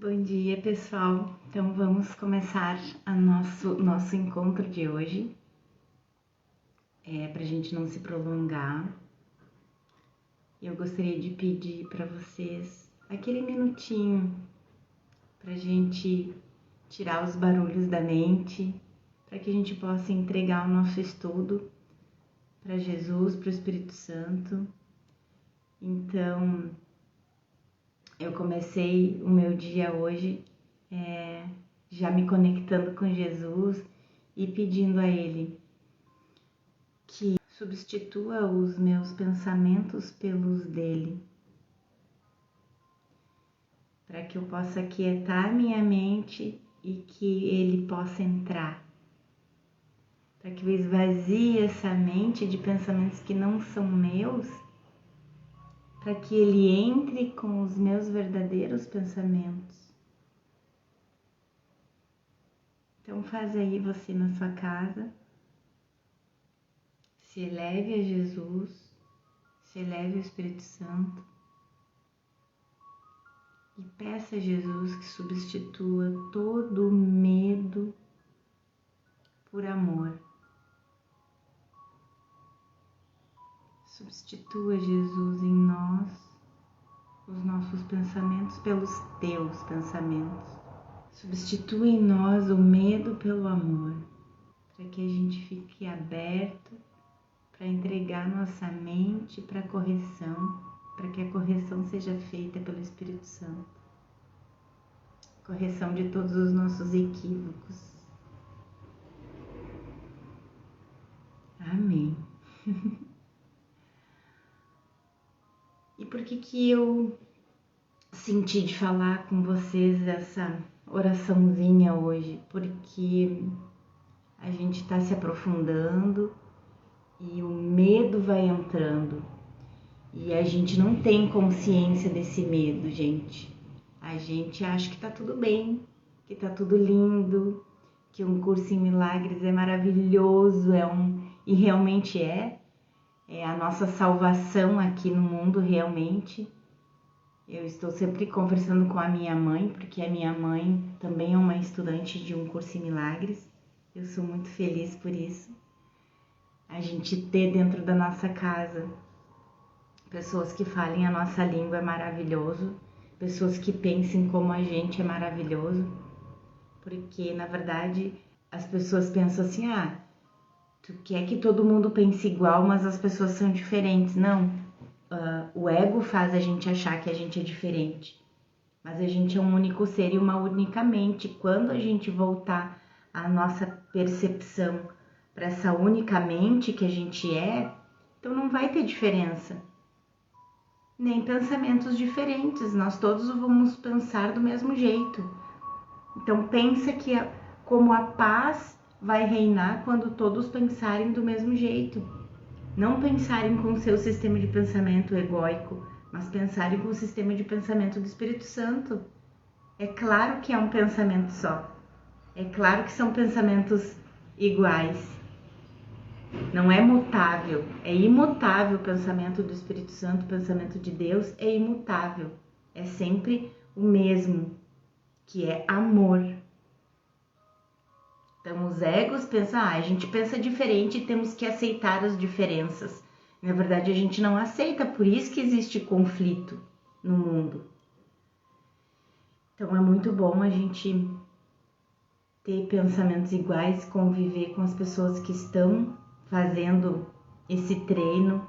Bom dia, pessoal. Então vamos começar nosso encontro de hoje. Para a gente não se prolongar, eu gostaria de pedir para vocês aquele minutinho para a gente tirar os barulhos da mente, para que a gente possa entregar o nosso estudo para Jesus, para o Espírito Santo. Então, eu comecei o meu dia hoje já me conectando com Jesus e pedindo a Ele que substitua os meus pensamentos pelos dele, para que eu possa aquietar minha mente e que Ele possa entrar, para que eu esvazie essa mente de pensamentos que não são meus, para que Ele entre com os meus verdadeiros pensamentos. Então faz aí você na sua casa, se eleve a Jesus, se eleve ao Espírito Santo e peça a Jesus que substitua todo o medo por amor. Substitua, Jesus, em nós os nossos pensamentos pelos teus pensamentos. Substitua em nós o medo pelo amor, para que a gente fique aberto para entregar nossa mente para a correção, para que a correção seja feita pelo Espírito Santo. Correção de todos os nossos equívocos. Amém. E por que eu senti de falar com vocês essa oraçãozinha hoje? Porque a gente está se aprofundando e o medo vai entrando. E a gente não tem consciência desse medo, gente. A gente acha que tá tudo bem, que tá tudo lindo, que um curso em milagres é maravilhoso, e realmente é a nossa salvação aqui no mundo, realmente. Eu estou sempre conversando com a minha mãe, porque a minha mãe também é uma estudante de um curso em milagres. Eu sou muito feliz por isso. A gente ter dentro da nossa casa pessoas que falem a nossa língua é maravilhoso, pessoas que pensem como a gente é maravilhoso, porque na verdade as pessoas pensam assim, tu quer que todo mundo pense igual, mas as pessoas são diferentes. Não, o ego faz a gente achar que a gente é diferente, mas a gente é um único ser e uma única mente. Quando a gente voltar a nossa percepção para essa única mente que a gente então não vai ter diferença, nem pensamentos diferentes, nós todos vamos pensar do mesmo jeito. Então pensa que como a paz vai reinar quando todos pensarem do mesmo jeito. Não pensarem com o seu sistema de pensamento egóico, mas pensarem com o sistema de pensamento do Espírito Santo. É claro que é um pensamento só. É claro que são pensamentos iguais. Não é mutável, é imutável o pensamento do Espírito Santo, o pensamento de Deus é imutável. É sempre o mesmo, que é amor. Então os egos pensam, a gente pensa diferente e temos que aceitar as diferenças. Na verdade a gente não aceita, por isso que existe conflito no mundo. Então é muito bom a gente ter pensamentos iguais, conviver com as pessoas que estão fazendo esse treino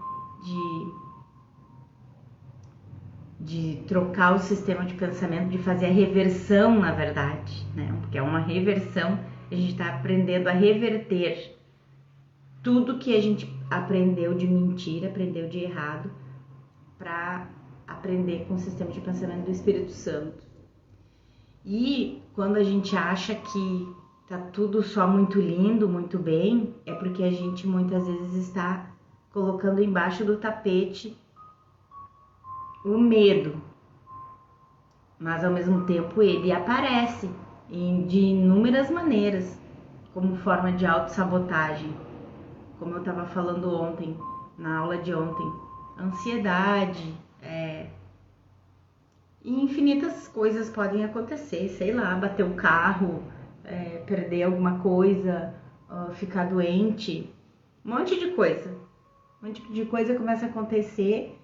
de trocar o sistema de pensamento, de fazer a reversão, na verdade, né? Porque é uma reversão, a gente está aprendendo a reverter tudo que a gente aprendeu de mentira, aprendeu de errado, para aprender com o sistema de pensamento do Espírito Santo. E quando a gente acha que tá tudo só muito lindo, muito bem, é porque a gente muitas vezes está colocando embaixo do tapete o medo, mas ao mesmo tempo ele aparece de inúmeras maneiras, como forma de autossabotagem, como eu estava falando ontem, na aula de ontem, ansiedade, E infinitas coisas podem acontecer, sei lá, bater o carro, perder alguma coisa, ficar doente, um monte de coisa. Um monte de coisa começa a acontecer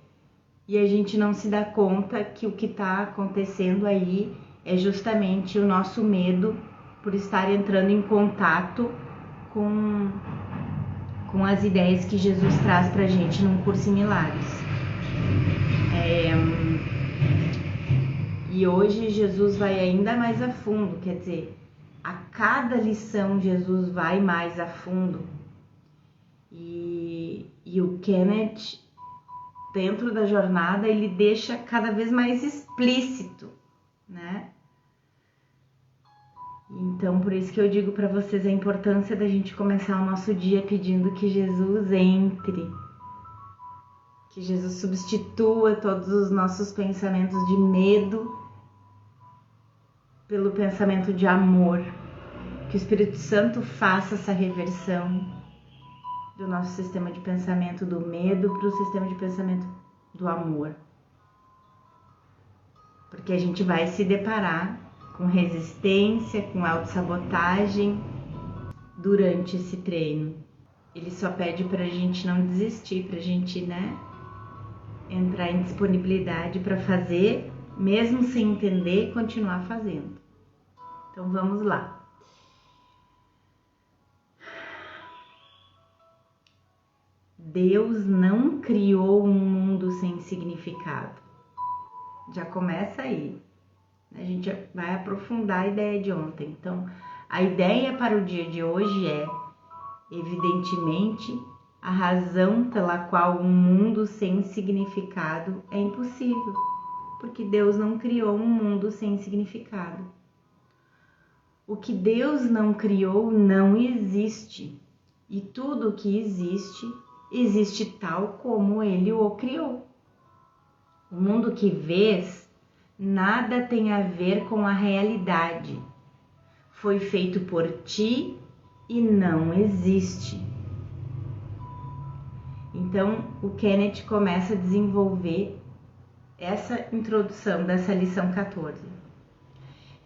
e a gente não se dá conta que o que está acontecendo aí é justamente o nosso medo por estar entrando em contato com as ideias que Jesus traz pra gente num curso em milagres. E hoje Jesus vai ainda mais a fundo, quer dizer, a cada lição Jesus vai mais a fundo. E o Kenneth, dentro da jornada, ele deixa cada vez mais explícito, né? Então, por isso que eu digo para vocês a importância da gente começar o nosso dia pedindo que Jesus entre, que Jesus substitua todos os nossos pensamentos de medo pelo pensamento de amor, que o Espírito Santo faça essa reversão do nosso sistema de pensamento do medo para o sistema de pensamento do amor. Porque a gente vai se deparar com resistência, com autossabotagem durante esse treino. Ele só pede pra gente não desistir, pra gente, entrar em disponibilidade para fazer, mesmo sem entender, continuar fazendo. Então vamos lá. Deus não criou um mundo sem significado. Já começa aí. A gente vai aprofundar a ideia de ontem. Então, a ideia para o dia de hoje é, evidentemente, a razão pela qual um mundo sem significado é impossível, porque Deus não criou um mundo sem significado. O que Deus não criou não existe, e tudo o que existe, existe tal como Ele o criou. O mundo que vês nada tem a ver com a realidade. Foi feito por ti e não existe. Então, o Kenneth começa a desenvolver essa introdução dessa lição 14.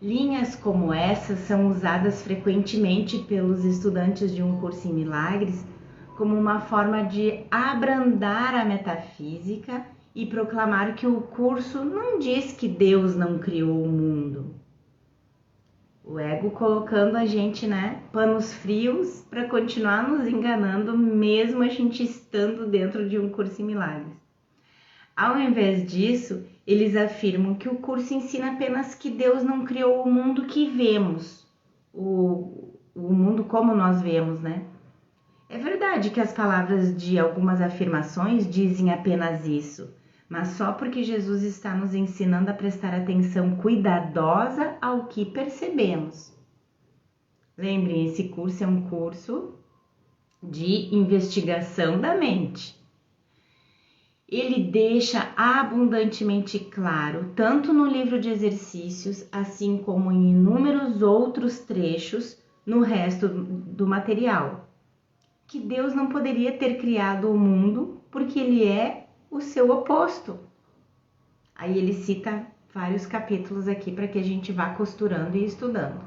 Linhas como essas são usadas frequentemente pelos estudantes de um curso em milagres como uma forma de abrandar a metafísica e proclamar que o curso não diz que Deus não criou o mundo. O ego colocando a gente, panos frios para continuar nos enganando, mesmo a gente estando dentro de um curso em milagres. Ao invés disso, eles afirmam que o curso ensina apenas que Deus não criou o mundo que vemos, o mundo como nós vemos, É verdade que as palavras de algumas afirmações dizem apenas isso, mas só porque Jesus está nos ensinando a prestar atenção cuidadosa ao que percebemos. Lembrem, esse curso é um curso de investigação da mente. Ele deixa abundantemente claro, tanto no livro de exercícios, assim como em inúmeros outros trechos no resto do material, que Deus não poderia ter criado o mundo porque ele é o seu oposto. Aí ele cita vários capítulos aqui para que a gente vá costurando e estudando.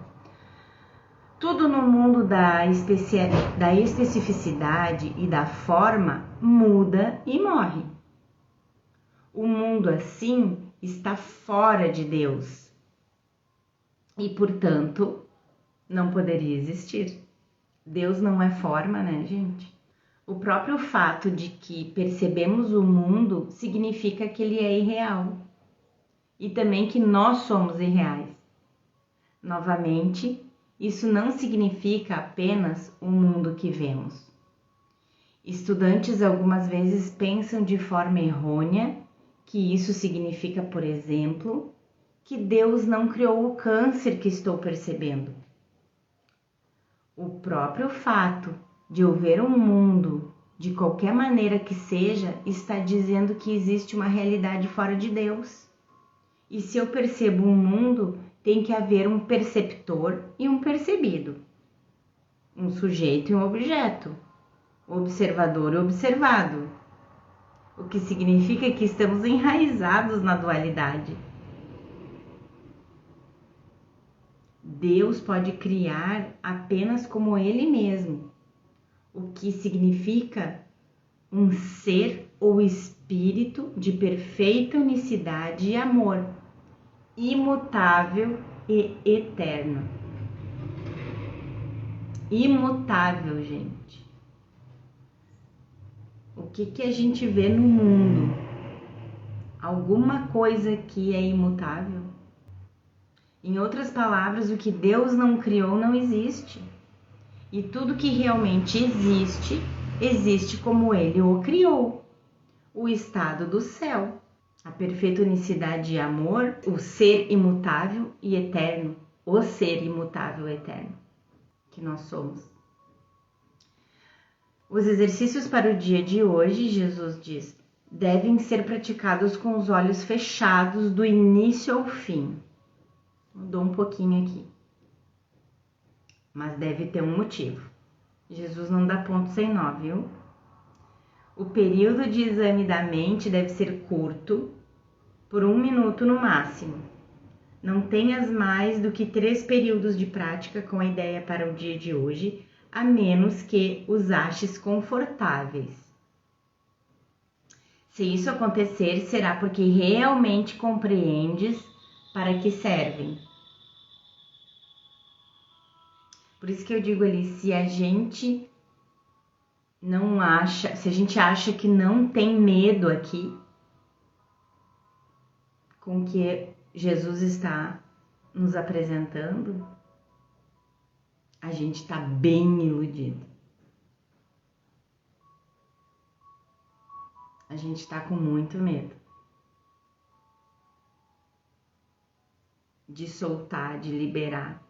Tudo no mundo da especificidade e da forma muda e morre. O mundo assim está fora de Deus e, portanto, não poderia existir. Deus não é forma, gente? O próprio fato de que percebemos o mundo significa que ele é irreal e também que nós somos irreais. Novamente, isso não significa apenas o mundo que vemos. Estudantes algumas vezes pensam de forma errônea que isso significa, por exemplo, que Deus não criou o câncer que estou percebendo. O próprio fato de eu ver um mundo, de qualquer maneira que seja, está dizendo que existe uma realidade fora de Deus. E se eu percebo um mundo, tem que haver um perceptor e um percebido. Um sujeito e um objeto. Observador e observado. O que significa que estamos enraizados na dualidade. Deus pode criar apenas como Ele mesmo, o que significa um ser ou espírito de perfeita unicidade e amor, imutável e eterno. Imutável, gente. O que a gente vê no mundo? Alguma coisa que é imutável? Em outras palavras, o que Deus não criou não existe. E tudo que realmente existe, existe como Ele o criou. O estado do céu, a perfeita unicidade e amor, o ser imutável e eterno, o ser imutável e eterno que nós somos. Os exercícios para o dia de hoje, Jesus diz, devem ser praticados com os olhos fechados do início ao fim. Mudou um pouquinho aqui, mas deve ter um motivo. Jesus não dá ponto sem nó, viu? O período de exame da mente deve ser curto, por 1 minuto no máximo. Não tenhas mais do que 3 períodos de prática com a ideia para o dia de hoje, a menos que os aches confortáveis. Se isso acontecer, será porque realmente compreendes para que servem. Por isso que eu digo ali, se a gente acha que não tem medo aqui com o que Jesus está nos apresentando, a gente está bem iludido. A gente está com muito medo de soltar, de liberar.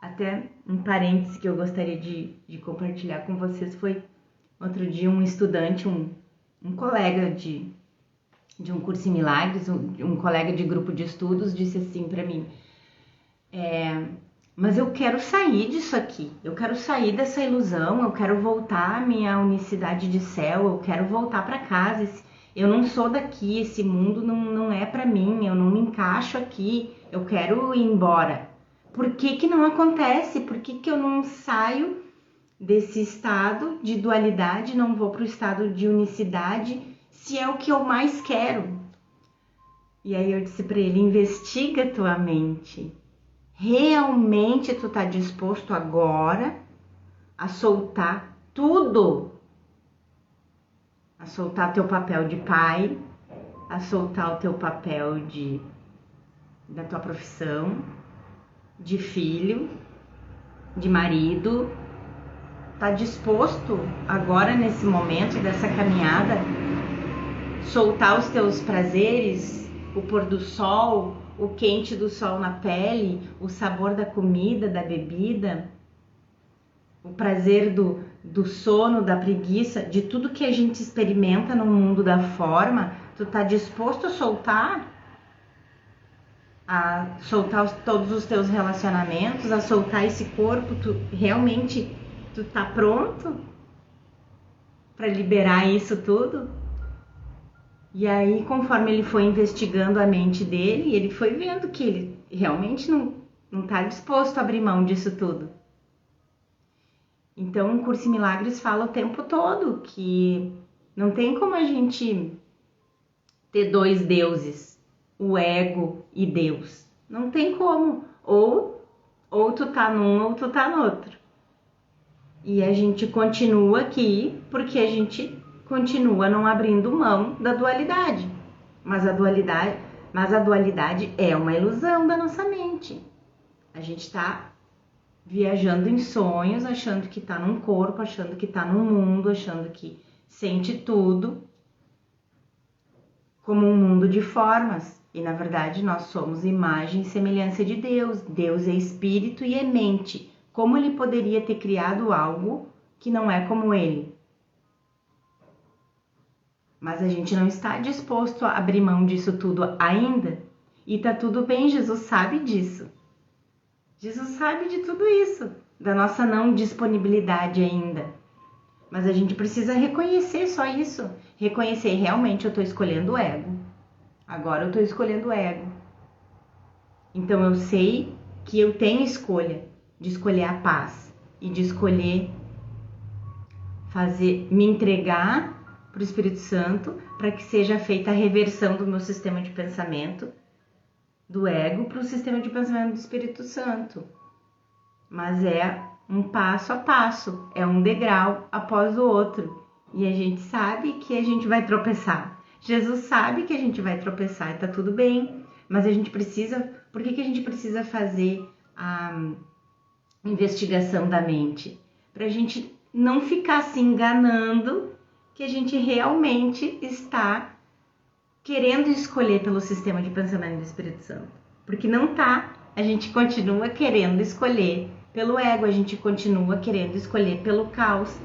Até um parêntese que eu gostaria de compartilhar com vocês foi outro dia um estudante, um colega de um curso em milagres, um colega de grupo de estudos disse assim para mim, mas eu quero sair disso aqui, eu quero sair dessa ilusão, eu quero voltar à minha unicidade de céu, eu quero voltar para casa, eu não sou daqui, esse mundo não é para mim, eu não me encaixo aqui, eu quero ir embora. Por que não acontece? Por que eu não saio desse estado de dualidade, não vou para o estado de unicidade, se é o que eu mais quero? E aí eu disse para ele, investiga a tua mente. Realmente tu tá disposto agora a soltar tudo? A soltar teu papel de pai, a soltar o teu papel da tua profissão, de filho, de marido? Tá disposto agora nesse momento dessa caminhada soltar os teus prazeres, o pôr do sol, o quente do sol na pele, o sabor da comida, da bebida, o prazer do sono, da preguiça, de tudo que a gente experimenta no mundo da forma? Tu tá disposto a soltar todos os teus relacionamentos, a soltar esse corpo? Tu tá pronto para liberar isso tudo? E aí, conforme ele foi investigando a mente dele, ele foi vendo que ele realmente não tá disposto a abrir mão disso tudo. Então, o Curso em Milagres fala o tempo todo que não tem como a gente ter 2 deuses, o ego e Deus. Não tem como. Ou tu tá num ou tu tá no outro. E a gente continua aqui porque a gente continua não abrindo mão da dualidade. Mas a dualidade é uma ilusão da nossa mente. A gente está viajando em sonhos, achando que está num corpo, achando que está num mundo, achando que sente tudo como um mundo de formas. E na verdade nós somos imagem e semelhança de Deus. Deus é espírito e é mente. Como ele poderia ter criado algo que não é como ele? Mas a gente não está disposto a abrir mão disso tudo ainda. E tá tudo bem, Jesus sabe disso. Jesus sabe de tudo isso, da nossa não disponibilidade ainda. Mas a gente precisa reconhecer só isso. Reconhecer, realmente eu estou escolhendo o ego. Agora eu estou escolhendo o ego. Então eu sei que eu tenho escolha de escolher a paz e de escolher me entregar para o Espírito Santo para que seja feita a reversão do meu sistema de pensamento do ego para o sistema de pensamento do Espírito Santo. Mas é um passo a passo, é um degrau após o outro. E a gente sabe que a gente vai tropeçar. Jesus sabe que a gente vai tropeçar e tá tudo bem. Mas a gente precisa... Por que a gente precisa fazer a investigação da mente? Para a gente não ficar se enganando que a gente realmente está querendo escolher pelo sistema de pensamento do Espírito Santo. Porque não tá. A gente continua querendo escolher pelo ego, a gente continua querendo escolher pelo caos,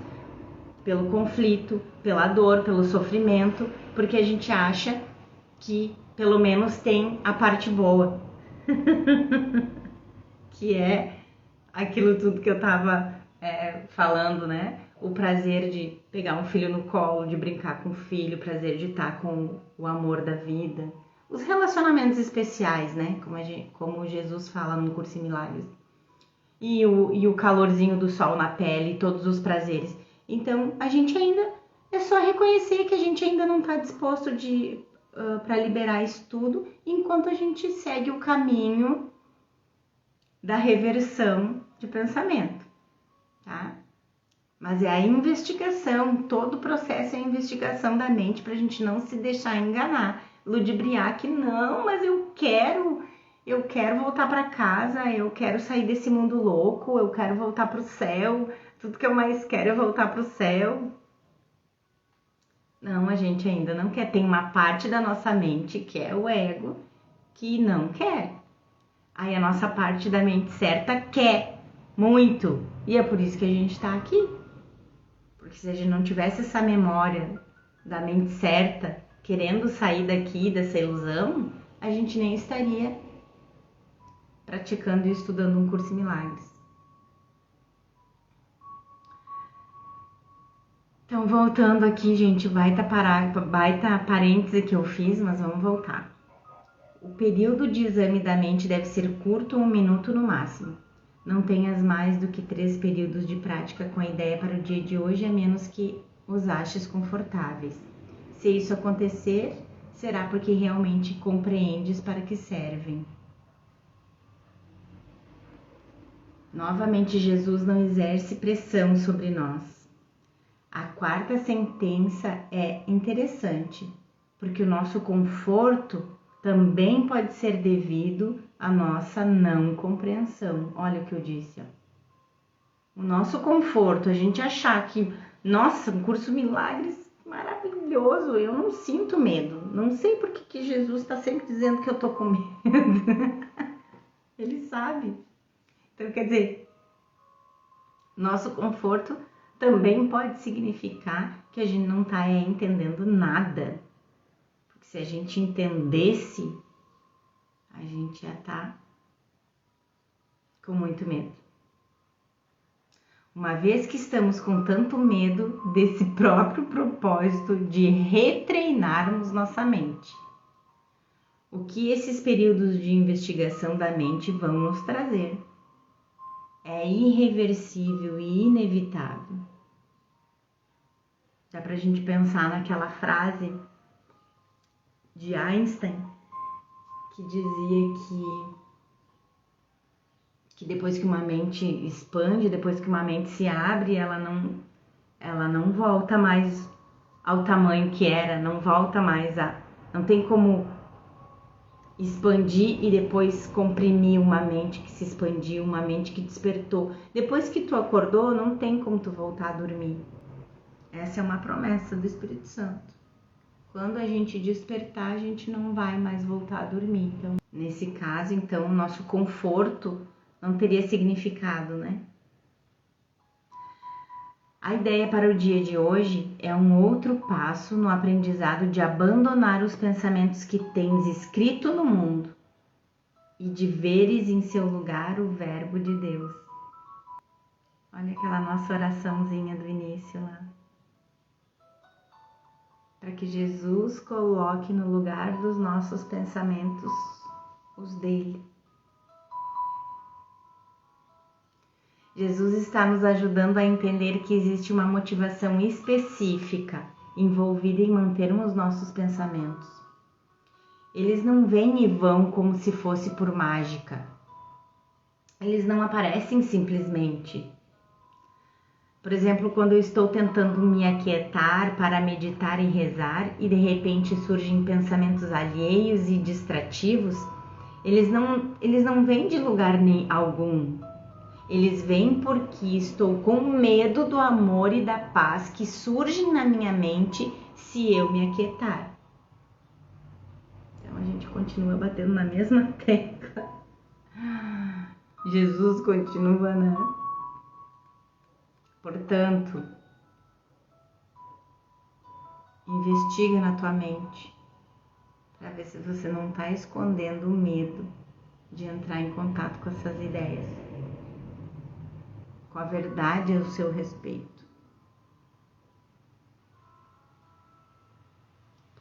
pelo conflito, pela dor, pelo sofrimento, porque a gente acha que pelo menos tem a parte boa, que é aquilo tudo que eu tava falando, né? O prazer de pegar um filho no colo, de brincar com o filho, o prazer de estar com o amor da vida, os relacionamentos especiais, né? Como Jesus fala no Curso em Milagres. E o calorzinho do sol na pele, todos os prazeres. Então, a gente ainda... É só reconhecer que a gente ainda não está disposto para liberar isso tudo, enquanto a gente segue o caminho da reversão de pensamento, tá? Mas é a investigação, todo o processo é a investigação da mente para a gente não se deixar enganar, ludibriar que não, mas eu quero voltar para casa, eu quero sair desse mundo louco, eu quero voltar para o céu, tudo que eu mais quero é voltar para o céu. Não, a gente ainda não quer. Tem uma parte da nossa mente, que é o ego, que não quer. Aí a nossa parte da mente certa quer muito. E é por isso que a gente está aqui. Porque se a gente não tivesse essa memória da mente certa, querendo sair daqui, dessa ilusão, a gente nem estaria praticando e estudando um curso em milagres. Então, voltando aqui, gente, baita parêntese que eu fiz, mas vamos voltar. O período de exame da mente deve ser curto, 1 minuto no máximo. Não tenhas mais do que 3 períodos de prática com a ideia para o dia de hoje, a menos que os aches confortáveis. Se isso acontecer, será porque realmente compreendes para que servem. Novamente, Jesus não exerce pressão sobre nós. A 4ª sentença é interessante, porque o nosso conforto também pode ser devido à nossa não compreensão. Olha o que eu disse. Ó. O nosso conforto, a gente achar que, nossa, um curso milagres maravilhoso, eu não sinto medo. Não sei por que Jesus está sempre dizendo que eu tô com medo. Ele sabe. Então, quer dizer, nosso conforto também pode significar que a gente não está entendendo nada. Porque se a gente entendesse, a gente ia estar com muito medo. Uma vez que estamos com tanto medo desse próprio propósito de retreinarmos nossa mente, o que esses períodos de investigação da mente vão nos trazer é irreversível e inevitável. Dá pra gente pensar naquela frase de Einstein que dizia que depois que uma mente expande, depois que uma mente se abre, ela não volta mais ao tamanho que era, não volta mais não tem como expandir e depois comprimir uma mente que se expandiu, uma mente que despertou. Depois que tu acordou, não tem como tu voltar a dormir. Essa é uma promessa do Espírito Santo. Quando a gente despertar, a gente não vai mais voltar a dormir. Então, nesse caso, então, o nosso conforto não teria significado, né? A ideia para o dia de hoje é um outro passo no aprendizado de abandonar os pensamentos que tens escrito no mundo e de veres em seu lugar o Verbo de Deus. Olha aquela nossa oraçãozinha do início lá. Para que Jesus coloque no lugar dos nossos pensamentos os dele. Jesus está nos ajudando a entender que existe uma motivação específica envolvida em mantermos nossos pensamentos. Eles não vêm e vão como se fosse por mágica. Eles não aparecem simplesmente. Por exemplo, quando eu estou tentando me aquietar para meditar e rezar e de repente surgem pensamentos alheios e distrativos, eles não vêm de lugar algum. Eles vêm porque estou com medo do amor e da paz que surgem na minha mente se eu me aquietar. Então a gente continua batendo na mesma tecla. Jesus continua, né? Portanto, investiga na tua mente para ver se você não está escondendo o medo de entrar em contato com essas ideias, com a verdade ao seu respeito.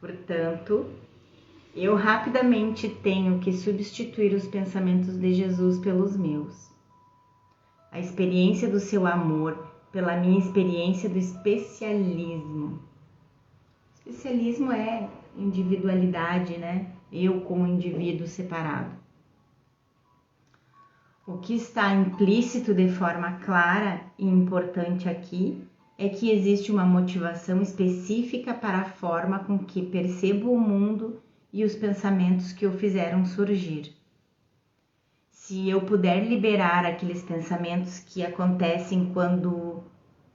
Portanto, eu rapidamente tenho que substituir os pensamentos de Jesus pelos meus. A experiência do seu amor pela minha experiência do especialismo. Especialismo é individualidade, né? Eu como indivíduo separado. O que está implícito de forma clara e importante aqui é que existe uma motivação específica para a forma com que percebo o mundo e os pensamentos que o fizeram surgir. Se eu puder liberar aqueles pensamentos que acontecem quando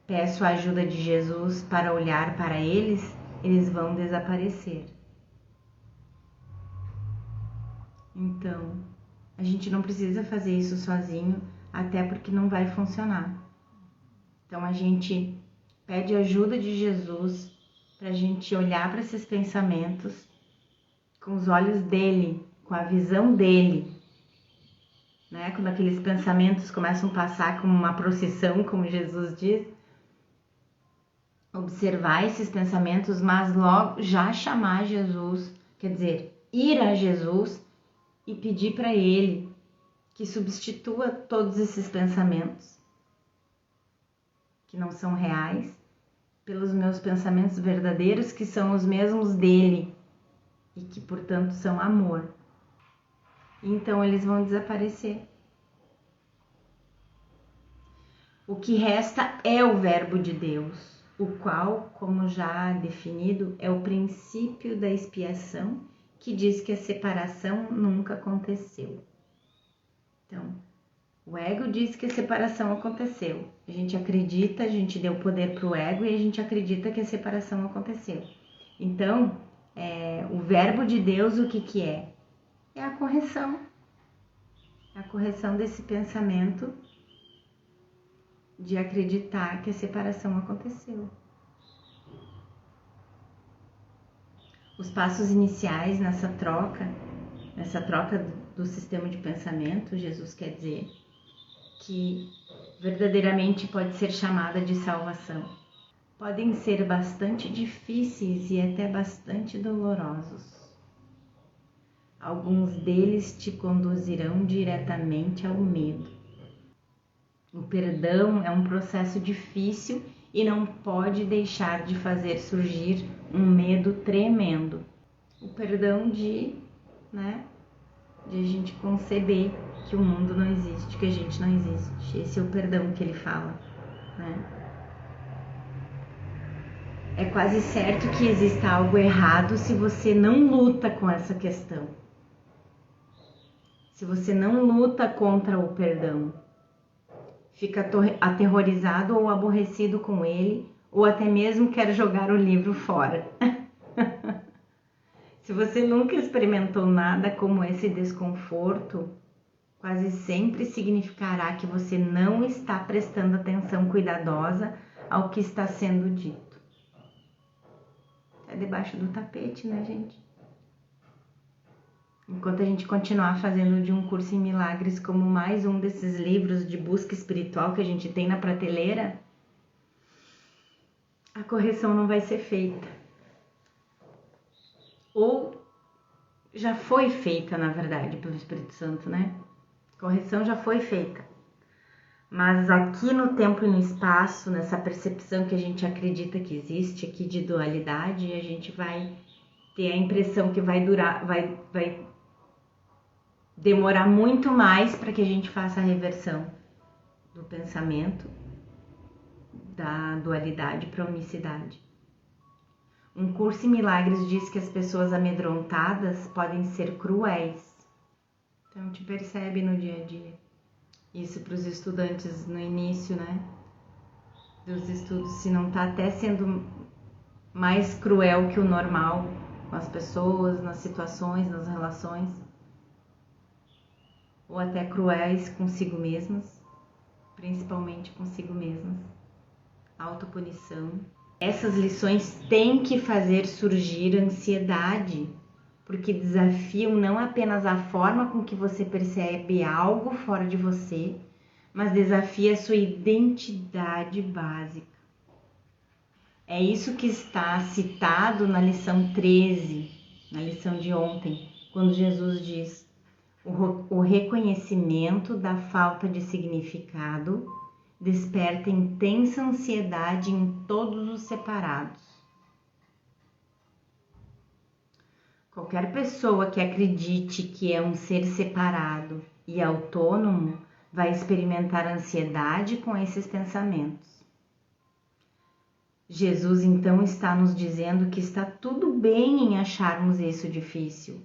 peço a ajuda de Jesus para olhar para eles, eles vão desaparecer. Então, a gente não precisa fazer isso sozinho, até porque não vai funcionar. Então, a gente pede ajuda de Jesus para a gente olhar para esses pensamentos com os olhos dele, com a visão dele, né? Quando aqueles pensamentos começam a passar como uma procissão, como Jesus diz, observar esses pensamentos, mas logo já chamar Jesus, quer dizer, ir a Jesus e pedir para ele que substitua todos esses pensamentos que não são reais pelos meus pensamentos verdadeiros, que são os mesmos dele e que, portanto, são amor. Então eles vão desaparecer. O que resta é o Verbo de Deus, o qual, como já definido, é o princípio da expiação, que diz que a separação nunca aconteceu. Então, o ego diz que a separação aconteceu. A gente acredita, a gente deu poder para o ego e a gente acredita que a separação aconteceu. Então, o Verbo de Deus, o que é? É a correção. A correção desse pensamento de acreditar que a separação aconteceu. Os passos iniciais nessa troca do sistema de pensamento, Jesus quer dizer que verdadeiramente pode ser chamada de salvação. Podem ser bastante difíceis e até bastante dolorosos. Alguns deles te conduzirão diretamente ao medo. O perdão é um processo difícil e não pode deixar de fazer surgir um medo tremendo. O perdão de a gente conceber que o mundo não existe, que a gente não existe. Esse é o perdão que ele fala, né? É quase certo que exista algo errado se você não luta com essa questão. Se você não luta contra o perdão, fica aterrorizado ou aborrecido com ele, ou até mesmo quer jogar o livro fora. Se você nunca experimentou nada como esse desconforto, quase sempre significará que você não está prestando atenção cuidadosa ao que está sendo dito. É debaixo do tapete, né, gente? Enquanto a gente continuar fazendo de Um Curso em Milagres como mais um desses livros de busca espiritual que a gente tem na prateleira, a correção não vai ser feita. Ou já foi feita, na verdade, pelo Espírito Santo, né? A correção já foi feita. Mas aqui no tempo e no espaço, nessa percepção que a gente acredita que existe aqui de dualidade, a gente vai ter a impressão que vai demorar muito mais para que a gente faça a reversão do pensamento, da dualidade para a unicidade. Um curso em milagres diz que as pessoas amedrontadas podem ser cruéis. Então te percebe no dia a dia. Isso para os estudantes no início, né? Dos estudos, se não está até sendo mais cruel que o normal com as pessoas, nas situações, nas relações, ou até cruéis consigo mesmas, principalmente consigo mesmas. Autopunição. Essas lições têm que fazer surgir ansiedade, porque desafiam não apenas a forma com que você percebe algo fora de você, mas desafia a sua identidade básica. É isso que está citado na lição 13, na lição de ontem, quando Jesus diz: o reconhecimento da falta de significado desperta intensa ansiedade em todos os separados. Qualquer pessoa que acredite que é um ser separado e autônomo vai experimentar ansiedade com esses pensamentos. Jesus então está nos dizendo que está tudo bem em acharmos isso difícil,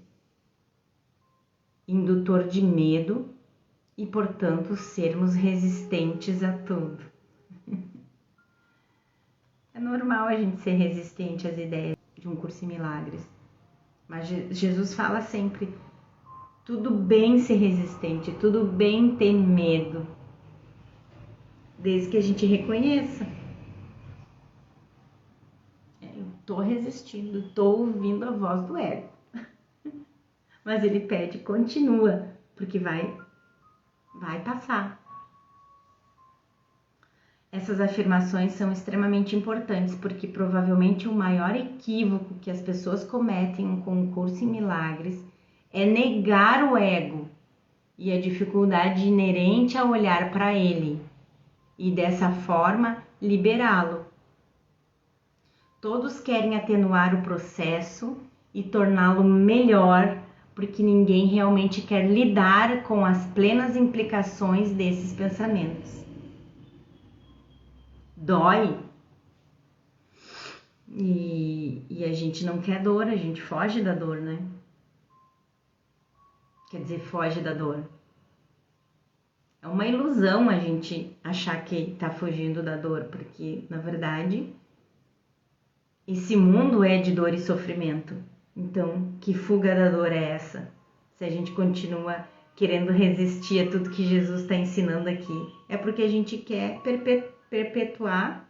indutor de medo e, portanto, sermos resistentes a tudo. É normal a gente ser resistente às ideias de um curso em milagres. Mas Jesus fala sempre, tudo bem ser resistente, tudo bem ter medo, desde que a gente reconheça. Eu tô resistindo, tô ouvindo a voz do ego. Mas ele pede, continua, porque vai passar. Essas afirmações são extremamente importantes porque provavelmente o maior equívoco que as pessoas cometem com o curso em milagres é negar o ego e a dificuldade inerente a olhar para ele e dessa forma liberá-lo. Todos querem atenuar o processo e torná-lo melhor porque ninguém realmente quer lidar com as plenas implicações desses pensamentos. Dói e a gente não quer dor, a gente foge da dor, né? Quer dizer, foge da dor. É uma ilusão a gente achar que tá fugindo da dor, porque na verdade esse mundo é de dor e sofrimento. Então, que fuga da dor é essa? Se a gente continua querendo resistir a tudo que Jesus está ensinando aqui, é porque a gente quer perpetuar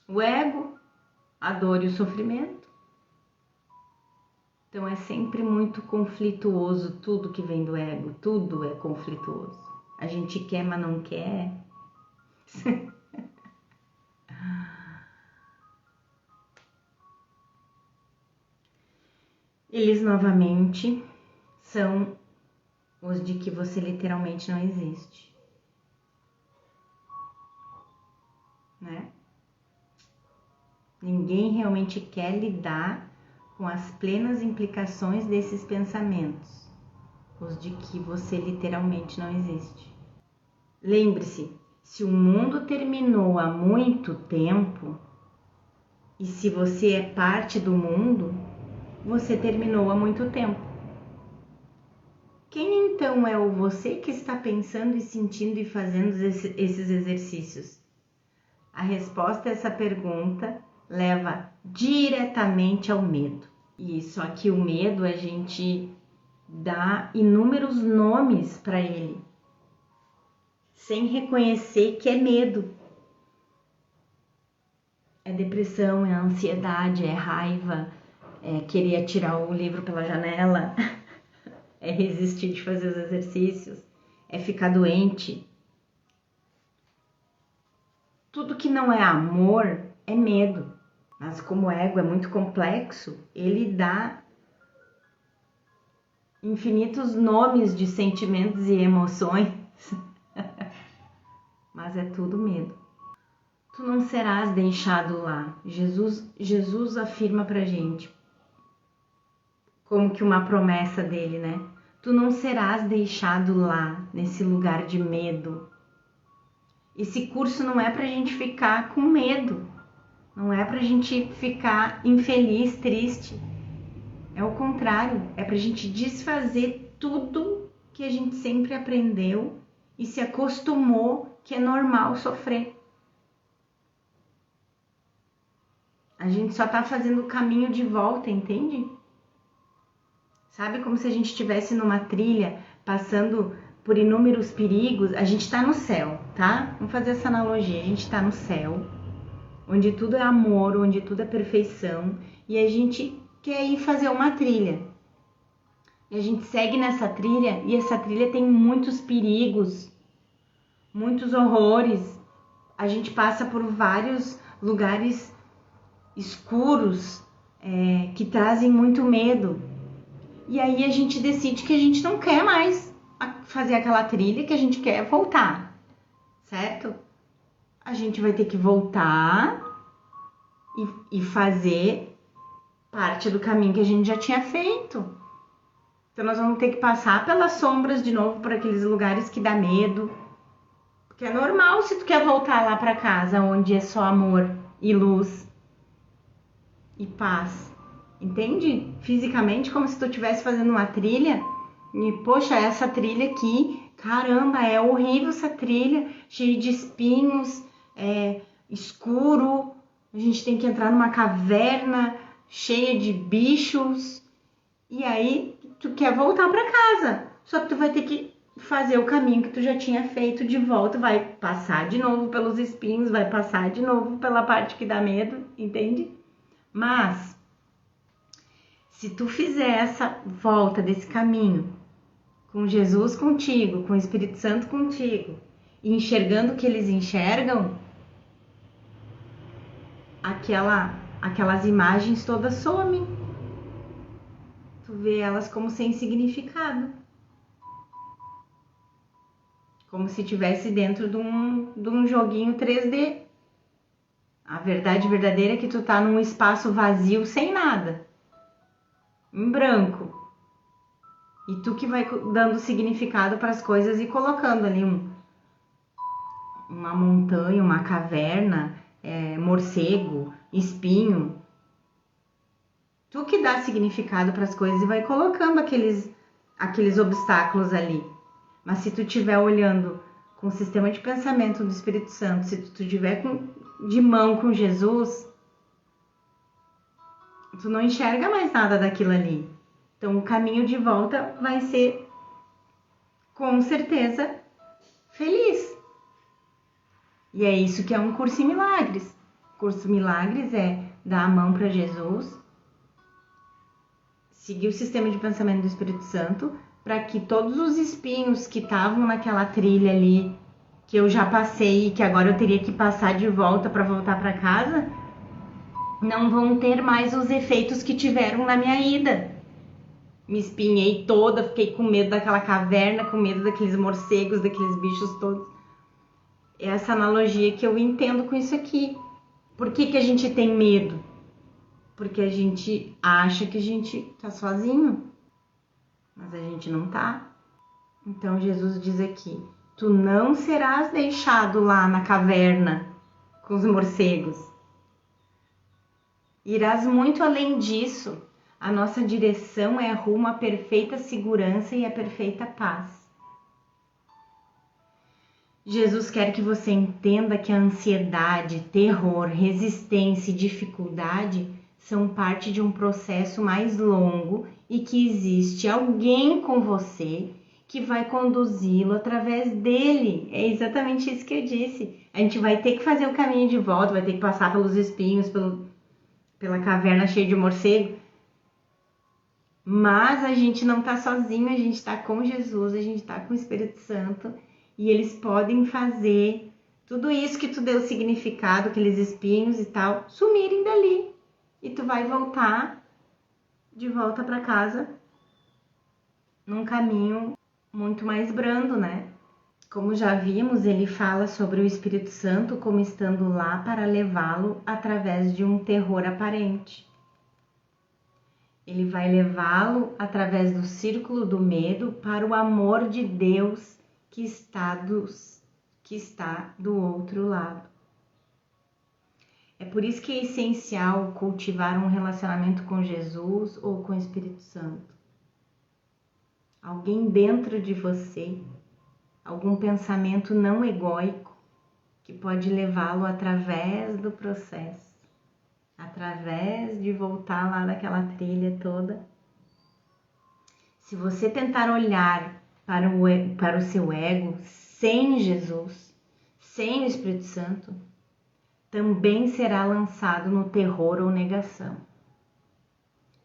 o ego, a dor e o sofrimento. Então é sempre muito conflituoso tudo que vem do ego, tudo é conflituoso. A gente quer, mas não quer. Eles novamente são os de que você literalmente não existe, né? Ninguém realmente quer lidar com as plenas implicações desses pensamentos, os de que você literalmente não existe. Lembre-se, se o mundo terminou há muito tempo, e se você é parte do mundo, você terminou há muito tempo. Quem então é o você que está pensando e sentindo e fazendo esses exercícios? A resposta a essa pergunta leva diretamente ao medo. E só que o medo a gente dá inúmeros nomes para ele, sem reconhecer que é medo. É depressão, é ansiedade, é raiva, é querer atirar o livro pela janela, é resistir de fazer os exercícios, é ficar doente. Tudo que não é amor é medo. Mas como o ego é muito complexo, ele dá infinitos nomes de sentimentos e emoções mas é tudo medo. Tu não serás deixado lá. Jesus afirma pra gente, como que uma promessa dele, né? Tu não serás deixado lá, nesse lugar de medo. Esse curso não é pra gente ficar com medo, não é pra gente ficar infeliz, triste. É o contrário, é pra gente desfazer tudo que a gente sempre aprendeu e se acostumou que é normal sofrer. A gente só tá fazendo o caminho de volta, entende? Sabe, como se a gente estivesse numa trilha, passando por inúmeros perigos. A gente tá no céu, tá? Vamos fazer essa analogia. A gente tá no céu, onde tudo é amor, onde tudo é perfeição, e a gente quer ir fazer uma trilha. E a gente segue nessa trilha, e essa trilha tem muitos perigos, muitos horrores. A gente passa por vários lugares escuros, que trazem muito medo. E aí a gente decide que a gente não quer mais fazer aquela trilha, que a gente quer voltar, certo? A gente vai ter que voltar e fazer parte do caminho que a gente já tinha feito. Então nós vamos ter que passar pelas sombras de novo, por aqueles lugares que dá medo. Porque é normal se tu quer voltar lá para casa, onde é só amor e luz e paz. Entende? Fisicamente, como se tu estivesse fazendo uma trilha. E, poxa, essa trilha aqui, caramba, é horrível essa trilha, cheia de espinhos, escuro. A gente tem que entrar numa caverna cheia de bichos. E aí, tu quer voltar para casa. Só que tu vai ter que fazer o caminho que tu já tinha feito de volta. Vai passar de novo pelos espinhos, vai passar de novo pela parte que dá medo, entende? Mas se tu fizer essa volta desse caminho, com Jesus contigo, com o Espírito Santo contigo, e enxergando o que eles enxergam, aquelas imagens todas somem. Tu vê elas como sem significado. Como se estivesse dentro de um joguinho 3D. A verdade verdadeira é que tu tá num espaço vazio, sem nada. Em branco. E tu que vai dando significado para as coisas e colocando ali uma montanha, uma caverna, morcego, espinho. Tu que dá significado para as coisas e vai colocando aqueles obstáculos ali. Mas se tu estiver olhando com o sistema de pensamento do Espírito Santo, se tu estiver de mão com Jesus, tu não enxerga mais nada daquilo ali. Então o caminho de volta vai ser, com certeza, feliz. E é isso que é um curso em milagres. Curso Milagres é dar a mão para Jesus, seguir o sistema de pensamento do Espírito Santo, para que todos os espinhos que estavam naquela trilha ali, que eu já passei e que agora eu teria que passar de volta para voltar para casa, não vão ter mais os efeitos que tiveram na minha ida. Me espinhei toda, fiquei com medo daquela caverna, com medo daqueles morcegos, daqueles bichos todos. É essa analogia que eu entendo com isso aqui. Por que a gente tem medo? Porque a gente acha que a gente tá sozinho, mas a gente não tá. Então Jesus diz aqui, tu não serás deixado lá na caverna com os morcegos. Irás muito além disso. A nossa direção é rumo à perfeita segurança e à perfeita paz. Jesus quer que você entenda que a ansiedade, terror, resistência e dificuldade são parte de um processo mais longo e que existe alguém com você que vai conduzi-lo através dele. É exatamente isso que eu disse. A gente vai ter que fazer o caminho de volta, vai ter que passar pelos espinhos, pela caverna cheia de morcego. Mas a gente não está sozinho, a gente está com Jesus, a gente está com o Espírito Santo e eles podem fazer tudo isso que tu deu significado, aqueles espinhos e tal, sumirem dali. E tu vai voltar de volta para casa num caminho muito mais brando, né? Como já vimos, ele fala sobre o Espírito Santo como estando lá para levá-lo através de um terror aparente. Ele vai levá-lo através do círculo do medo para o amor de Deus que está do outro lado. É por isso que é essencial cultivar um relacionamento com Jesus ou com o Espírito Santo. Alguém dentro de você, algum pensamento não egóico que pode levá-lo através do processo, através de voltar lá daquela trilha toda. Se você tentar olhar para o seu ego sem Jesus, sem o Espírito Santo, também será lançado no terror ou negação,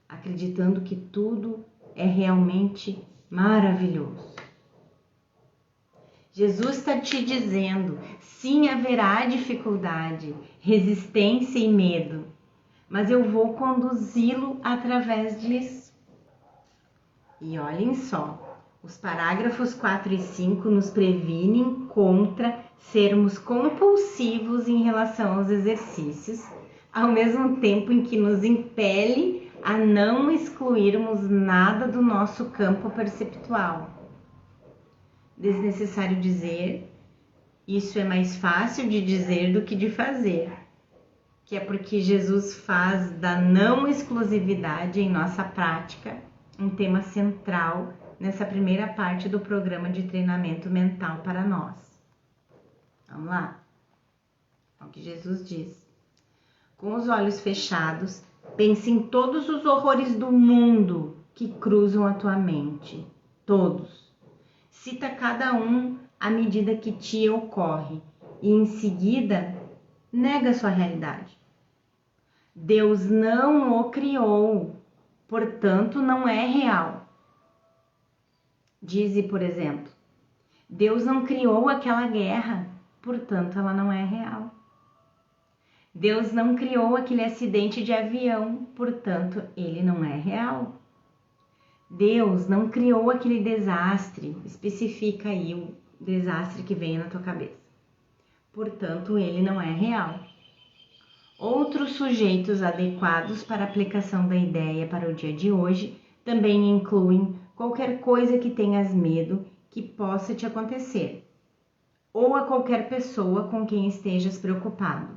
acreditando que tudo é realmente maravilhoso. Jesus está te dizendo, sim, haverá dificuldade, resistência e medo, mas eu vou conduzi-lo através disso. E olhem só, os parágrafos 4 e 5 nos previnem contra sermos compulsivos em relação aos exercícios, ao mesmo tempo em que nos impele a não excluirmos nada do nosso campo perceptual. Desnecessário dizer, isso é mais fácil de dizer do que de fazer, que é porque Jesus faz da não exclusividade em nossa prática um tema central nessa primeira parte do programa de treinamento mental para nós. Vamos lá? É o que Jesus diz. Com os olhos fechados, pense em todos os horrores do mundo que cruzam a tua mente. Todos. Cita cada um à medida que te ocorre e em seguida nega sua realidade. Deus não o criou, portanto não é real. Dize, por exemplo, Deus não criou aquela guerra, portanto ela não é real. Deus não criou aquele acidente de avião, portanto ele não é real. Deus não criou aquele desastre, especifica aí o desastre que vem na tua cabeça. Portanto, ele não é real. Outros sujeitos adequados para a aplicação da ideia para o dia de hoje também incluem qualquer coisa que tenhas medo que possa te acontecer, ou a qualquer pessoa com quem estejas preocupado.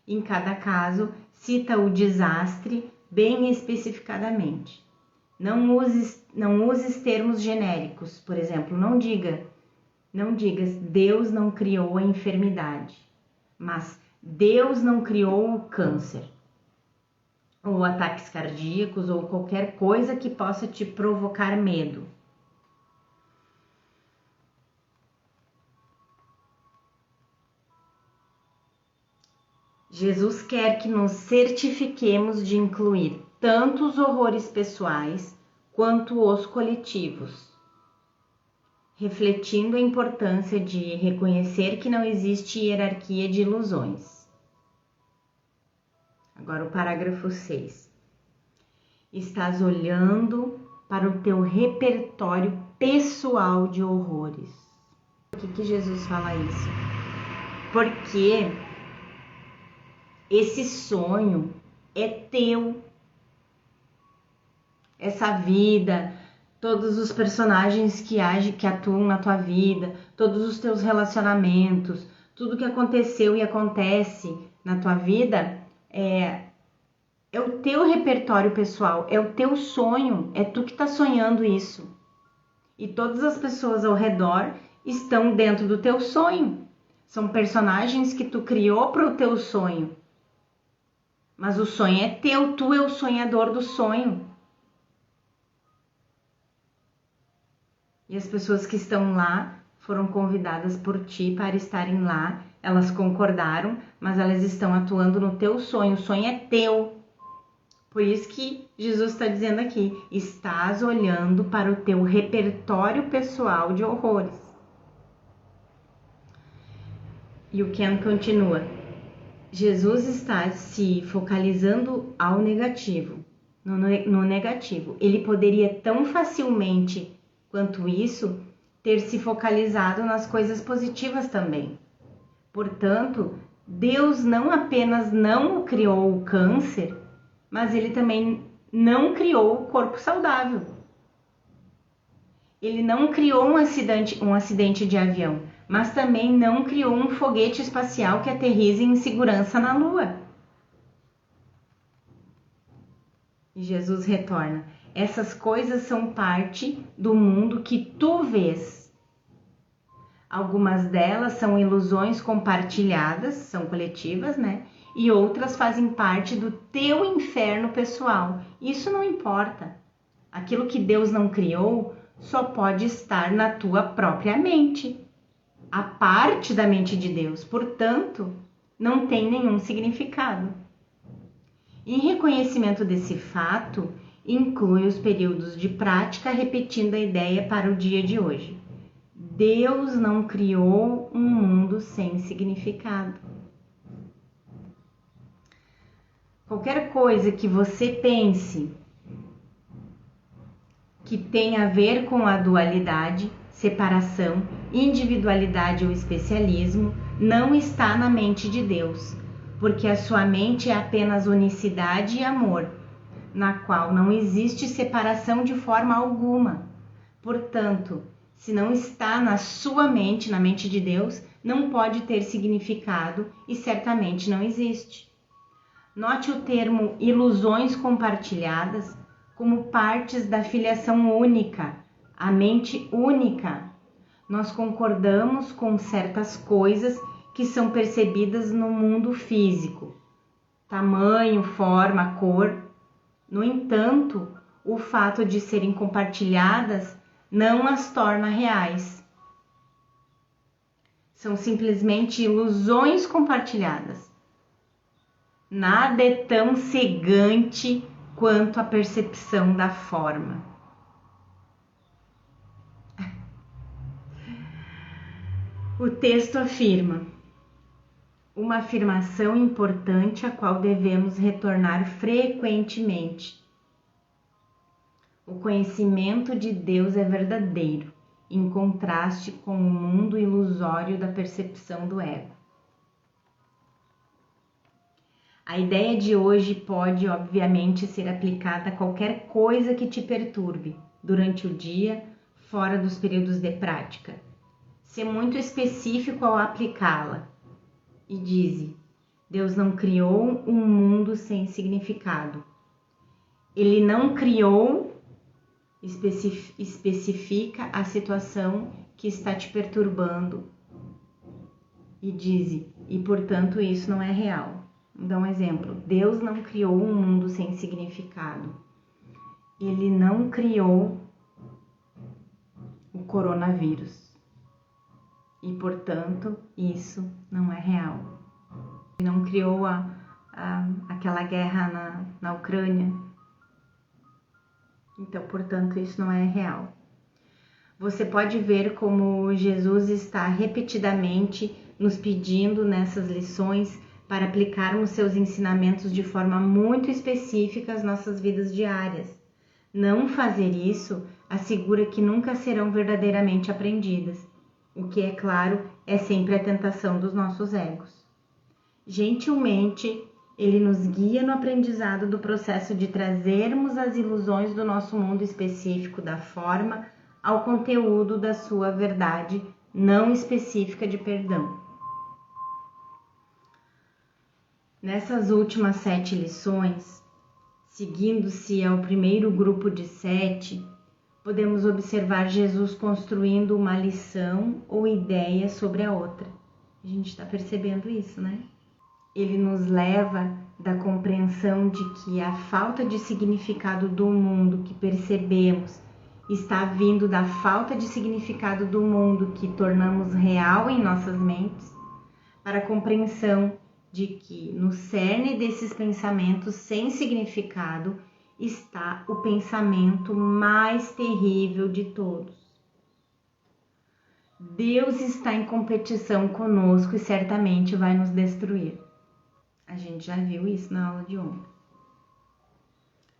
Em cada caso, cita o desastre bem especificadamente. Não uses termos genéricos, por exemplo, não digas Deus não criou a enfermidade, mas Deus não criou o câncer, ou ataques cardíacos, ou qualquer coisa que possa te provocar medo. Jesus quer que nos certifiquemos de incluir tanto os horrores pessoais quanto os coletivos, refletindo a importância de reconhecer que não existe hierarquia de ilusões. Agora o parágrafo 6. Estás olhando para o teu repertório pessoal de horrores. Por que Jesus fala isso? Porque esse sonho é teu. Essa vida, todos os personagens que atuam na tua vida, todos os teus relacionamentos, tudo que aconteceu e acontece na tua vida é o teu repertório pessoal, é o teu sonho, é tu que tá sonhando isso. E todas as pessoas ao redor estão dentro do teu sonho. São personagens que tu criou para o teu sonho. Mas o sonho é teu, tu é o sonhador do sonho. E as pessoas que estão lá foram convidadas por ti para estarem lá. Elas concordaram, mas elas estão atuando no teu sonho. O sonho é teu. Por isso que Jesus está dizendo aqui, estás olhando para o teu repertório pessoal de horrores. E o Ken continua. Jesus está se focalizando ao negativo, no negativo. Ele poderia tão facilmente quanto isso ter se focalizado nas coisas positivas também. Portanto, Deus não apenas não criou o câncer, mas ele também não criou o corpo saudável. Ele não criou um acidente de avião, mas também não criou um foguete espacial que aterrize em segurança na Lua. E Jesus retorna: essas coisas são parte do mundo que tu vês. Algumas delas são ilusões compartilhadas, são coletivas, né? E outras fazem parte do teu inferno pessoal. Isso não importa. Aquilo que Deus não criou só pode estar na tua própria mente, a parte da mente de Deus, portanto, não tem nenhum significado. Em reconhecimento desse fato, inclui os períodos de prática repetindo a ideia para o dia de hoje. Deus não criou um mundo sem significado. Qualquer coisa que você pense que tem a ver com a dualidade, separação, individualidade ou especialismo, não está na mente de Deus, porque a sua mente é apenas unicidade e amor, na qual não existe separação de forma alguma. Portanto, se não está na sua mente, na mente de Deus, não pode ter significado e certamente não existe. Note o termo ilusões compartilhadas como partes da filiação única, a mente única. Nós concordamos com certas coisas que são percebidas no mundo físico, tamanho, forma, cor. No entanto, o fato de serem compartilhadas não as torna reais. São simplesmente ilusões compartilhadas. Nada é tão cegante quanto a percepção da forma. O texto afirma uma afirmação importante a qual devemos retornar frequentemente. O conhecimento de Deus é verdadeiro, em contraste com o mundo ilusório da percepção do ego. A ideia de hoje pode, obviamente, ser aplicada a qualquer coisa que te perturbe durante o dia, fora dos períodos de prática. Ser muito específico ao aplicá-la. E dize: Deus não criou um mundo sem significado. Ele não criou, especifica a situação que está te perturbando. E dize: e portanto isso não é real. Vou dar um exemplo. Deus não criou um mundo sem significado. Ele não criou o coronavírus. E, portanto, isso não é real. Ele não criou aquela guerra na Ucrânia. Então, portanto, isso não é real. Você pode ver como Jesus está repetidamente nos pedindo nessas lições para aplicarmos seus ensinamentos de forma muito específica às nossas vidas diárias. Não fazer isso assegura que nunca serão verdadeiramente aprendidas, o que, é claro, é sempre a tentação dos nossos egos. Gentilmente, ele nos guia no aprendizado do processo de trazermos as ilusões do nosso mundo específico da forma ao conteúdo da sua verdade não específica de perdão. Nessas últimas 7 lições, seguindo-se ao primeiro grupo de 7, podemos observar Jesus construindo uma lição ou ideia sobre a outra. A gente está percebendo isso, né? Ele nos leva da compreensão de que a falta de significado do mundo que percebemos está vindo da falta de significado do mundo que tornamos real em nossas mentes, para a compreensão de que no cerne desses pensamentos sem significado está o pensamento mais terrível de todos. Deus está em competição conosco e certamente vai nos destruir. A gente já viu isso na aula de ontem.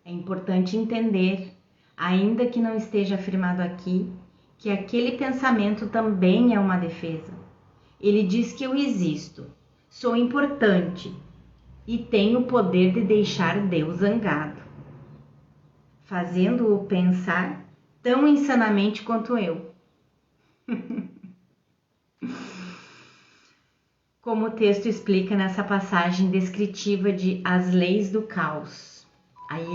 É importante entender, ainda que não esteja afirmado aqui, que aquele pensamento também é uma defesa. Ele diz que eu existo, sou importante e tenho o poder de deixar Deus zangado, fazendo-o pensar tão insanamente quanto eu. Como o texto explica nessa passagem descritiva de As Leis do Caos. Aí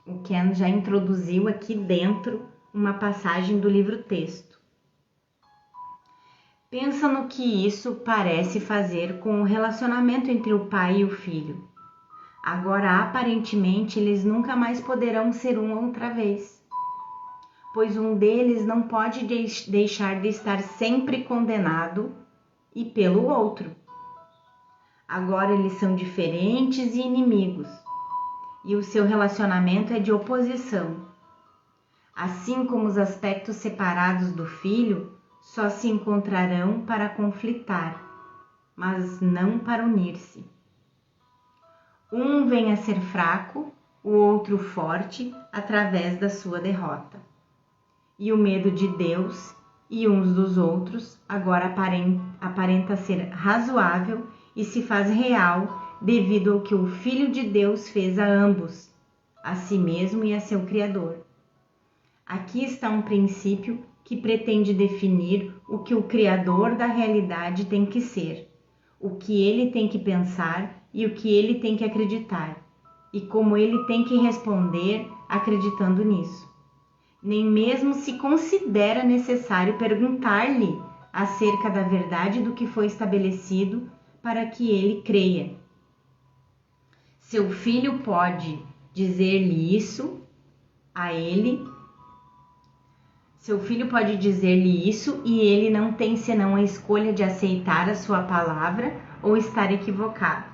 o Ken já introduziu aqui dentro uma passagem do livro-texto. Pensa no que isso parece fazer com o relacionamento entre o pai e o filho. Agora, aparentemente, eles nunca mais poderão ser um outra vez, pois um deles não pode deixar de estar sempre condenado e pelo outro. Agora eles são diferentes e inimigos, e o seu relacionamento é de oposição. Assim como os aspectos separados do filho só se encontrarão para conflitar, mas não para unir-se. Um vem a ser fraco, o outro forte através da sua derrota. E o medo de Deus e uns dos outros agora aparenta ser razoável e se faz real devido ao que o Filho de Deus fez a ambos, a si mesmo e a seu Criador. Aqui está um princípio que pretende definir o que o Criador da realidade tem que ser, o que ele tem que pensar e o que ele tem que acreditar, e como ele tem que responder acreditando nisso. Nem mesmo se considera necessário perguntar-lhe acerca da verdade do que foi estabelecido para que ele creia. Seu filho pode dizer-lhe isso a ele. Seu filho pode dizer-lhe isso e ele não tem senão a escolha de aceitar a sua palavra ou estar equivocado.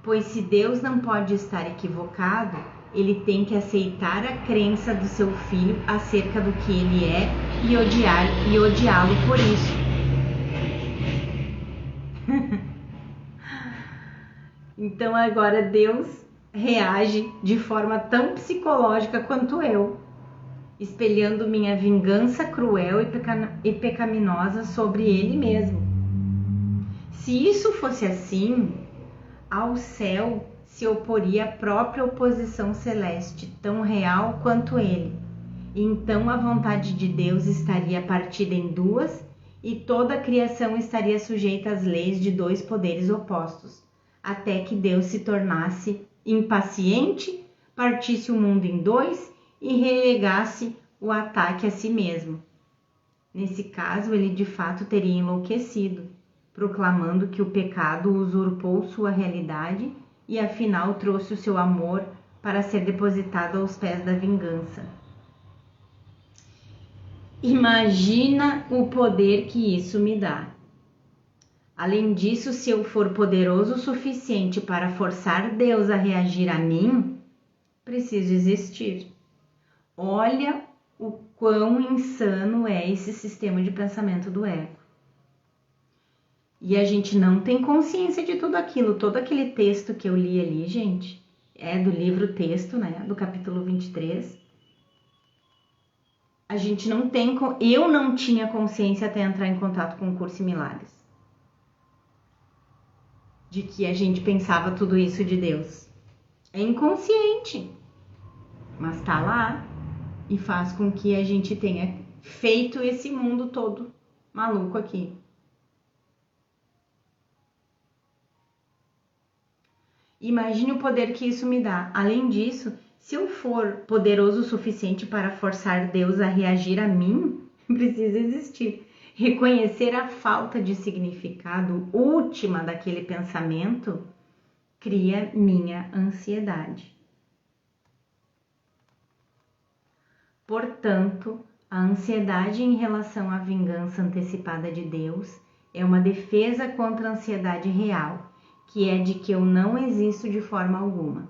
Pois se Deus não pode estar equivocado, ele tem que aceitar a crença do seu filho acerca do que ele é e odiá-lo por isso. Então agora Deus reage de forma tão psicológica quanto eu, espelhando minha vingança cruel e pecaminosa sobre ele mesmo. Se isso fosse assim, ao céu se oporia a própria oposição celeste, tão real quanto ele. E então a vontade de Deus estaria partida em duas e toda a criação estaria sujeita às leis de dois poderes opostos, até que Deus se tornasse impaciente, partisse o mundo em dois e relegasse o ataque a si mesmo. Nesse caso, ele de fato teria enlouquecido, proclamando que o pecado usurpou sua realidade e afinal trouxe o seu amor para ser depositado aos pés da vingança. Imagina o poder que isso me dá. Além disso, se eu for poderoso o suficiente para forçar Deus a reagir a mim, preciso existir. Olha o quão insano é esse sistema de pensamento do ego. E a gente não tem consciência de tudo aquilo. Todo aquele texto que eu li ali, gente, é do livro texto, né? Do capítulo 23. A gente não tem... Eu não tinha consciência até entrar em contato com o Curso em Milagres. De que a gente pensava tudo isso de Deus. É inconsciente. Mas tá lá. E faz com que a gente tenha feito esse mundo todo maluco aqui. Imagine o poder que isso me dá. Além disso, se eu for poderoso o suficiente para forçar Deus a reagir a mim, precisa existir. Reconhecer a falta de significado última daquele pensamento cria minha ansiedade. Portanto, a ansiedade em relação à vingança antecipada de Deus é uma defesa contra a ansiedade real, que é de que eu não existo de forma alguma.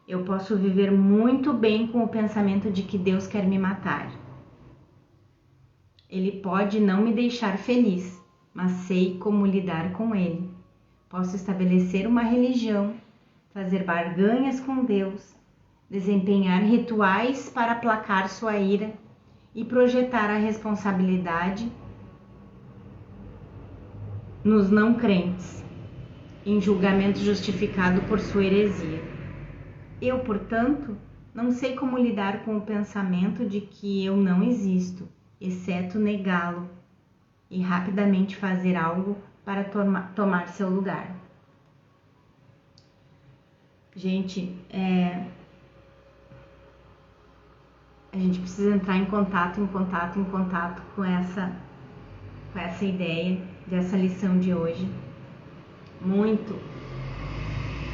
Eu posso viver muito bem com o pensamento de que Deus quer me matar. Ele pode não me deixar feliz, mas sei como lidar com ele. Posso estabelecer uma religião, fazer barganhas com Deus, desempenhar rituais para aplacar sua ira e projetar a responsabilidade nos não crentes, em julgamento justificado por sua heresia. Eu, portanto, não sei como lidar com o pensamento de que eu não existo, exceto negá-lo e rapidamente fazer algo para tomar seu lugar. Gente, a gente precisa entrar em contato com essa ideia dessa lição de hoje. Muito.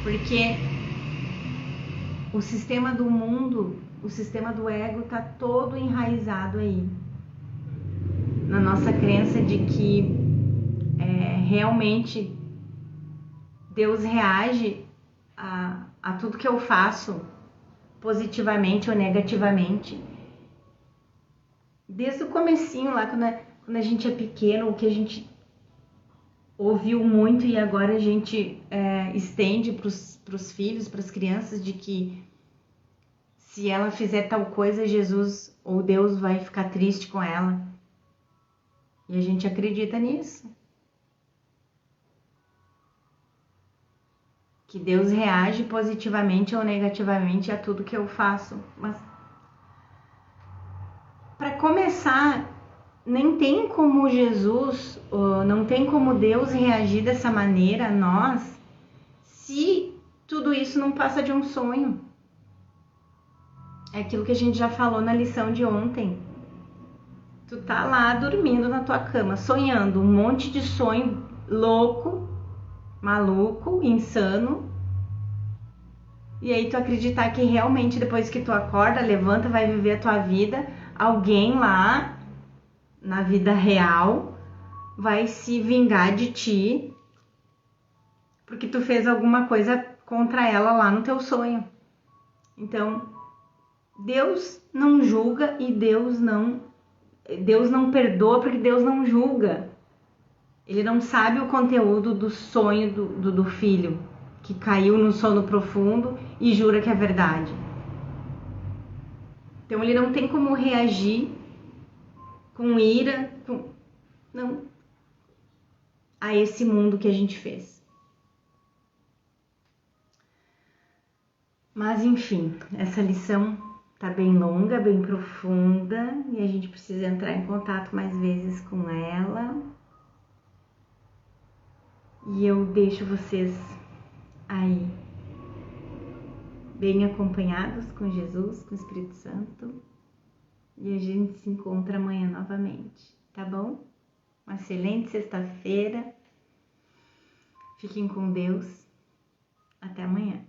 Porque o sistema do mundo, o sistema do ego tá todo enraizado aí. Na nossa crença de que realmente Deus reage a tudo que eu faço, positivamente ou negativamente. Desde o comecinho lá, quando a gente é pequeno, o que a gente ouviu muito e agora a gente estende para os filhos, para as crianças, de que se ela fizer tal coisa, Jesus ou Deus vai ficar triste com ela. E a gente acredita nisso. Que Deus reage positivamente ou negativamente a tudo que eu faço. Mas, para começar, nem tem como Jesus, não tem como Deus reagir dessa maneira a nós, se tudo isso não passa de um sonho. É aquilo que a gente já falou na lição de ontem. Tu tá lá dormindo na tua cama, sonhando um monte de sonho louco, maluco, insano. E aí tu acreditar que realmente depois que tu acorda, levanta, vai viver a tua vida, alguém lá na vida real vai se vingar de ti porque tu fez alguma coisa contra ela lá no teu sonho. Então, Deus não julga e Deus não perdoa porque Deus não julga. Ele não sabe o conteúdo do sonho do filho que caiu no sono profundo e jura que é verdade. Então ele não tem como reagir com ira, não, a esse mundo que a gente fez. Mas enfim, essa lição tá bem longa, bem profunda e a gente precisa entrar em contato mais vezes com ela. E eu deixo vocês aí bem acompanhados com Jesus, com o Espírito Santo. E a gente se encontra amanhã novamente, tá bom? Uma excelente sexta-feira. Fiquem com Deus. Até amanhã.